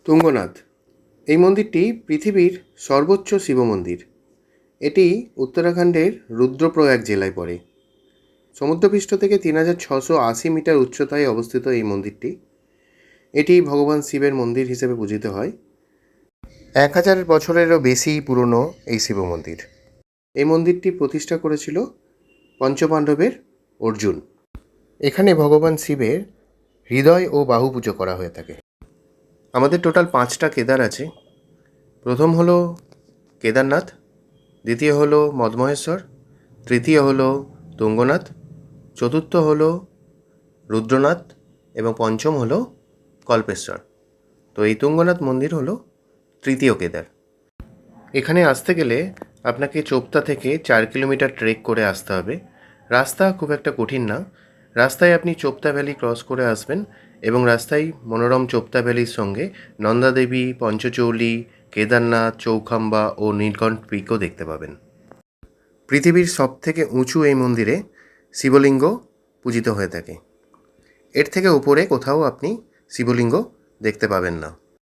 তুঙ্গনাথ এই মন্দিরটি পৃথিবীর সর্বোচ্চ শিব মন্দির। এটি উত্তরাখণ্ডের রুদ্রপ্রয়াগ জেলায় পড়ে। সমুদ্রপৃষ্ঠ থেকে 3680 মিটার উচ্চতায় অবস্থিত এই মন্দিরটি। এটি ভগবান শিবের মন্দির হিসেবে পূজিত হয়। 1000 বছরেরও বেশি পুরনো এই শিব মন্দির। এই মন্দিরটি প্রতিষ্ঠা করেছিল পঞ্চপাণ্ডবের অর্জুন। এখানে ভগবান শিবের হৃদয় ও বাহু পুজো করা হয়ে থাকে। আমাদের টোটাল 5টা কেদার আছে। প্রথম হলো কেদারনাথ, দ্বিতীয় হলো মদমহেশ্বর, তৃতীয় হলো তুঙ্গনাথ, চতুর্থ হলো রুদ্রনাথ এবং পঞ্চম হলো কল্পেশ্বর। তো এই তুঙ্গনাথ মন্দির হলো তৃতীয় কেদার। এখানে আসতে গেলে আপনাকে চোপতা থেকে 4 কিলোমিটার ট্রেক করে আসতে হবে। রাস্তা খুব একটা কঠিন না। রাস্তায় আপনি চোপতা ভ্যালি ক্রস করে আসবেন এবং রাস্তায় মনোরম চোপতা ভ্যালির সঙ্গে নন্দাদেবী, পঞ্চচৌলি, কেদারনাথ, চৌখাম্বা ও নীলকণ্ঠ পিকও দেখতে পাবেন। পৃথিবীর সবথেকে উঁচু এই মন্দিরে শিবলিঙ্গ পূজিত হয়ে থাকে। এর থেকে উপরে কোথাও আপনি শিবলিঙ্গ দেখতে পাবেন না।